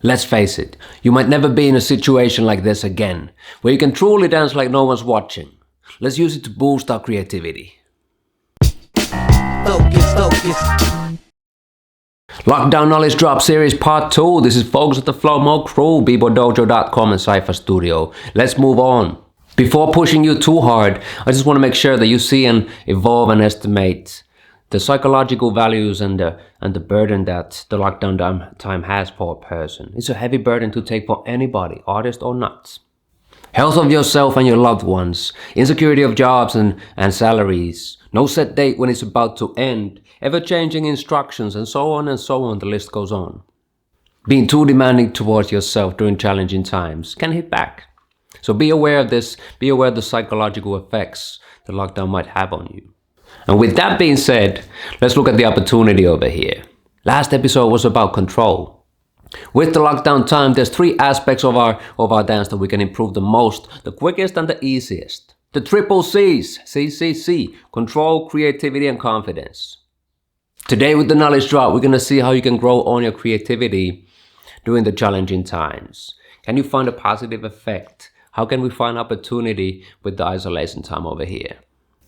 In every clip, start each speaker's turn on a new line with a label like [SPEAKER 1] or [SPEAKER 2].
[SPEAKER 1] Let's face it, you might never be in a situation like this again, where you can truly dance like no one's watching. Let's use it to boost our creativity. Focus. Lockdown Knowledge Drop Series Part 2. This is Focus with the Flow Mode Crew, BBOY.com and Cypher Studio. Let's move on. Before pushing you too hard, I just want to make sure that you see and evolve and estimate the psychological values and the burden that the lockdown time has for a person. It's a heavy burden to take for anybody, artist or not. Health of yourself and your loved ones, insecurity of jobs and salaries, no set date when it's about to end, ever-changing instructions, and so on, the list goes on. Being too demanding towards yourself during challenging times can hit back. So be aware of this, be aware of the psychological effects the lockdown might have on you. And with that being said, let's look at the opportunity over here. Last episode was about control. With the lockdown time, there's 3 aspects of our dance that we can improve the most, the quickest and the easiest. The triple C's, CCC, control, creativity, and confidence. Today with the knowledge drop, we're going to see how you can grow on your creativity during the challenging times. Can you find a positive effect? How can we find opportunity with the isolation time over here?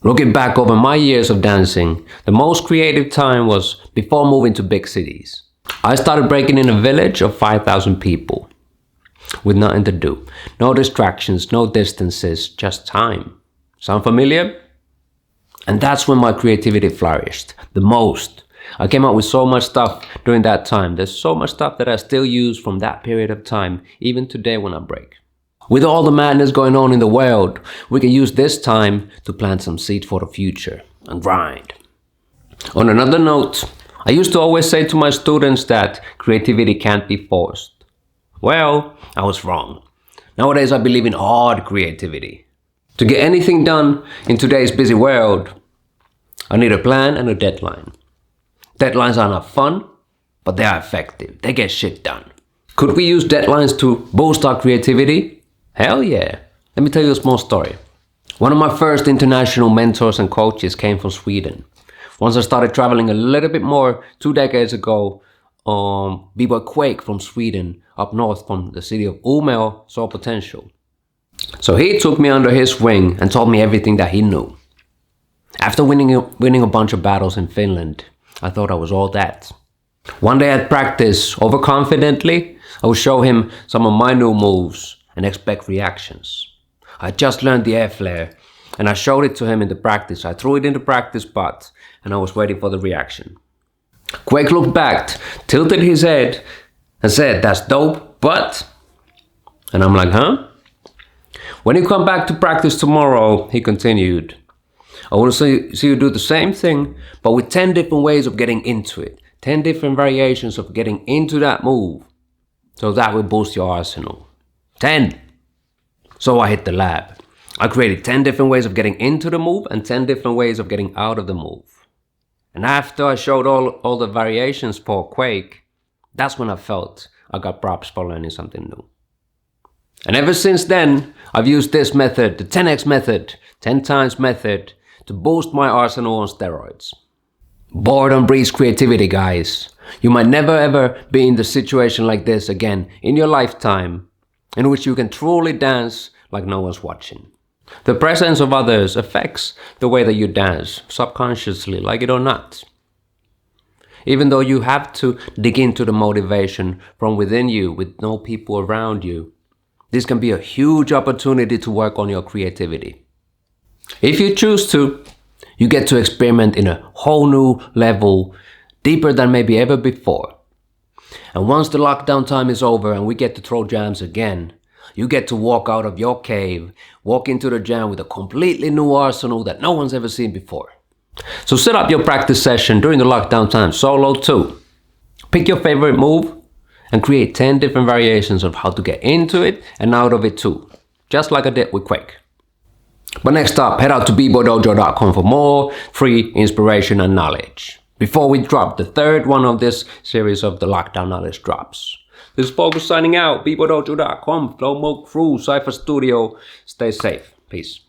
[SPEAKER 1] Looking back over my years of dancing, the most creative time was before moving to big cities. I started breaking in a village of 5,000 people with nothing to do. No distractions, no distances, just time. Sound familiar? And that's when my creativity flourished the most. I came up with so much stuff during that time. There's so much stuff that I still use from that period of time, even today when I break. With all the madness going on in the world, we can use this time to plant some seeds for the future and grind. On another note, I used to always say to my students that creativity can't be forced. Well, I was wrong. Nowadays I believe in hard creativity. To get anything done in today's busy world, I need a plan and a deadline. Deadlines are not fun, but they are effective. They get shit done. Could we use deadlines to boost our creativity? Hell yeah. Let me tell you a small story. One of my first international mentors and coaches came from Sweden. Once I started traveling a little bit more, 2 decades ago, BBOY Quake from Sweden, up north from the city of Umeå, saw potential. So he took me under his wing and taught me everything that he knew. After winning a bunch of battles in Finland, I thought I was all that. One day at practice, overconfidently, I would show him some of my new moves and expect reactions. I just learned the air flare and I showed it to him in the practice. I threw it in the practice spot and I was waiting for the reaction. Quake looked back, tilted his head and said, "That's dope, but..." And I'm like, huh? "When you come back to practice tomorrow," he continued, "I want to see you do the same thing, but with 10 different ways of getting into it. 10 different variations of getting into that move. So that will boost your arsenal." 10. So I hit the lab. I created 10 different ways of getting into the move and 10 different ways of getting out of the move. And after I showed all the variations for Quake, that's when I felt I got props for learning something new. And ever since then, I've used this method, the 10x method, 10 times method, to boost my arsenal on steroids. Boredom breeds creativity, guys. You might never ever be in the situation like this again in your lifetime, in which you can truly dance like no one's watching. The presence of others affects the way that you dance, subconsciously, like it or not. Even though you have to dig into the motivation from within you with no people around you, this can be a huge opportunity to work on your creativity. If you choose to, you get to experiment in a whole new level, deeper than maybe ever before. And once the lockdown time is over and we get to throw jams again, you get to walk out of your cave, walk into the jam with a completely new arsenal that no one's ever seen before. So set up your practice session during the lockdown time, solo too. Pick your favorite move and create 10 different variations of how to get into it and out of it too, just like I did with Quake. But next up, head out to BBOY.com for more free inspiration and knowledge. Before we drop the 3rd one of this series of the Lockdown Knowledge Drops. This is Focus signing out. BBOY.com, Flow Mode Crew, Cypher Studio. Stay safe. Peace.